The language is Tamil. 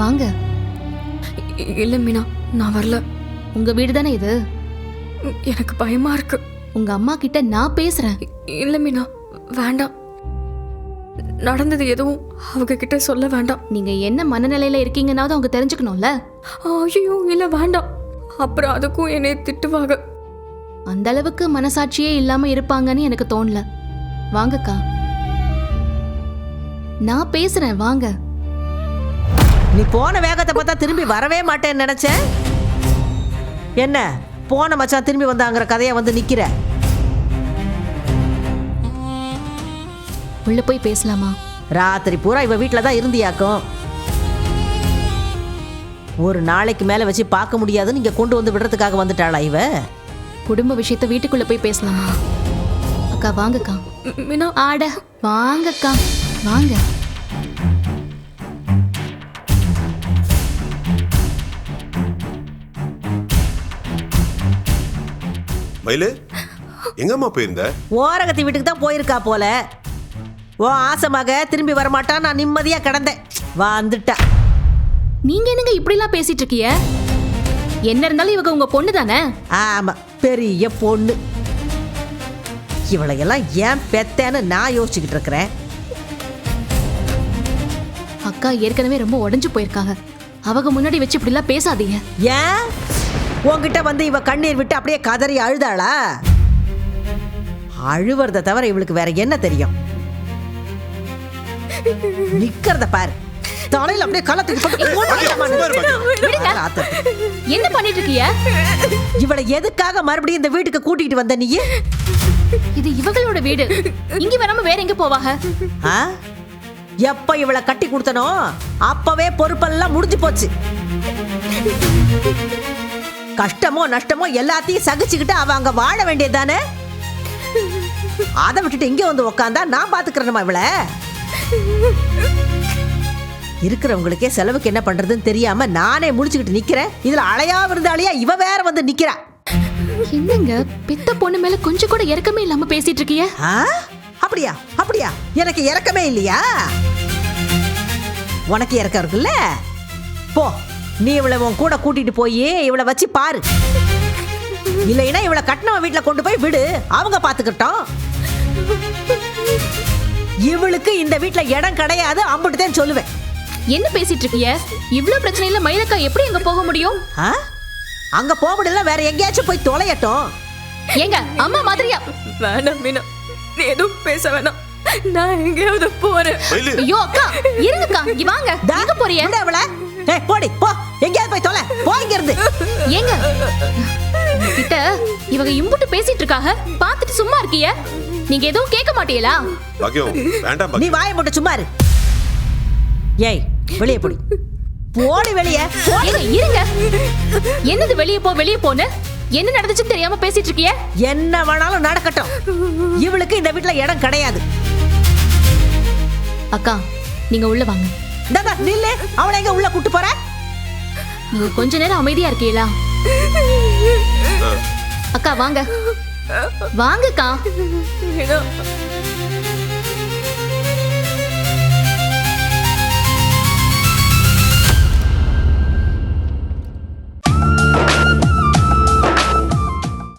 வாங்க. இல்ல மீனா, நான் வரல. உங்க வீடு தானே இது? எனக்கு பயமா இருக்கு. உங்க அம்மா கிட்ட நான் பேசுறேன். இல்ல மீனா, வேண்டாம். நடந்தது எதுவும் அவங்க கிட்ட சொல்ல வேண்டாம். நீங்க என்ன மனநிலையில இருக்கீங்கன்னாவது அவங்க தெரிஞ்சுக்கணும்ல. ஐயோ இல்ல, வேண்டாம். அப்புறம் அதுக்கும் என்னை திட்டுவாங்க. அந்த அளவுக்கு மனசாட்சியே இல்லாம இருப்பாங்கன்னு எனக்கு தோணல. வாங்கக்கா, நான் பேசுறேன், வாங்க. நீ போன வேகத்தை பார்த்தா திரும்பி வரவே மாட்டேன்னு நினைச்சேன். என்ன போன மச்சான் திரும்பி வந்தாங்கிற கதையை வந்து நிக்கிற. உள்ள போய் பேசலாமா? ராத்திரி பூரா இவ வீட்டில் தான் இருந்தியாக்கும். ஒரு நாளைக்கு மேல வச்சு பார்க்க முடியாதுன்னு இங்க கொண்டு வந்து விடுறதுக்காக வந்துட்டாளா இவ? குடும்ப விஷயத்த வீட்டுக்குள்ள போய் பேசலாமா? அக்கா வாங்கக்கா. மீனா, ஆட வாங்கக்கா, வாங்க. மயிலு, எங்கம்மா போயிருந்த? ஓரகத்தி வீட்டுக்கு தான் போயிருக்கா போல. ஓ ஆசமாக திரும்பி வரமாட்டான். நான் நிம்மதியா கிடந்தேன், வந்துட்டா. நீங்க என்னங்க இப்படி எல்லாம் பேசிட்டு இருக்கீங்க? என்ன இருந்தாலும் இவங்க உங்க பொண்ணு தானே? ஆமா, பெரிய பொண்ணு. இவளையெல்லாம் ஏன் பெத்தேன்னு நான் யோசிச்சுக்கிட்டு இருக்கிறேன். அக்கா ஏற்கனவே ரொம்ப உடைஞ்சு போயிருக்காங்க. அவங்க முன்னாடி வச்சு இப்படி எல்லாம் பேசாதீங்க. ஏன் உன்கிட்ட வந்து இவ கண்ணீர் விட்டு அப்படியே கதறி அழுதாளா? அழுவறத தவிர இவளுக்கு வேற என்ன தெரியும்? நிக்கிறத பாரு, தலையில அப்படியே கலத்துக்கு என்ன பண்ணிட்டு இருக்கீங்க? இவளை எதுக்காக மறுபடியும் இந்த வீட்டுக்கு கூட்டிட்டு வந்த நீ? இது இவங்களோட வீடு. இங்க வராம வேற எங்க போவாங்க? எப்ப இவளை கட்டி கொடுத்தனோ அப்பவே பொறுப்பெல்லாம் முடிஞ்சு போச்சு. கஷ்டமோ நஷ்டமோ எல்லாத்தையும் சகிச்சுக்கிட்டு அவ அங்க வாழ வேண்டியதுதானே. அதை விட்டுட்டு இங்க வந்து உக்காந்தா நான் பாத்துக்கிறேனுமா இவளை? இருக்கிறவங்களுக்கே செலவுக்கு என்ன பண்றதுன்னு தெரியாம நானே முடிச்சுக்கிட்டு நிக்கிறேன். இதுல அழையா விருந்தாளியா இவ வேற வந்து நிக்கிறா. என்னங்க பெத்த பொண்ணு மேல கொஞ்சம் கூட இறக்கமே இல்லாம பேசிட்டு இருக்கீங்க? அப்படியா அப்படியா? எனக்கு இறக்கமே இல்லையா? உனக்கு இறக்கம் இருக்குல்ல? போ, நீ இவளை உன் கூட கூட்டிட்டு போய் இவளை வச்சு பாரு. இல்லைன்னா இவளை கட்டினவன் வீட்டுல கொண்டு போய் விடு, அவங்க பாத்துக்கிட்டோம். இவளுக்கு இந்த வீட்டுல இடம் கிடையாது, அம்பிட்டுதான் சொல்லுவேன். என்ன பேசிட்டு இருக்கீங்க? இவ்ளோ பிரச்சனையில மயிலக்கா எப்படி அங்க போக முடியும்? அங்க போக முடியல, வேற எங்கேயாச்சும் போய் தொலையட்டும். ஏங்க அம்மா மாதிரியா? வேண்டாம் மீனா, நீ எதுவும் பேச வேணாம். நான் எங்கேயாவது போறேன். ஐயோ அக்கா இருங்கக்கா, இங்க வாங்க. எங்க போறீங்க? அவள போடி, போ, எங்கேயாவது போய் தொலை, போ இங்க இருந்து. ஏங்க கிட்ட இவங்க இம்புட்டு பேசிட்டு இருக்காங்க, பாத்துட்டு சும்மா இருக்கீங்க? நீங்க எதுவும் கேட்க மாட்டீங்களா? வேண்டாம், நீ வாயை போட்டு சும்மா இரு. ஏய் வெளியே போடி, போடி வெளியே. இருங்க, என்னது வெளியே போ வெளியே போன்னு? என்ன நடந்துச்சுன்னு தெரியாம பேசிட்டு இருக்கீங்க? என்ன வேணாலும் நடக்கட்டும், இவளுக்கு இந்த வீட்டுல இடம் கிடையாது. அக்கா நீங்க உள்ள வாங்க. நில்லு, அவளை எங்க உள்ள கூட்டு போற? நீங்க கொஞ்ச நேரம் அமைதியா இருக்கீங்களா? அக்கா வாங்க, வாங்கக்கா.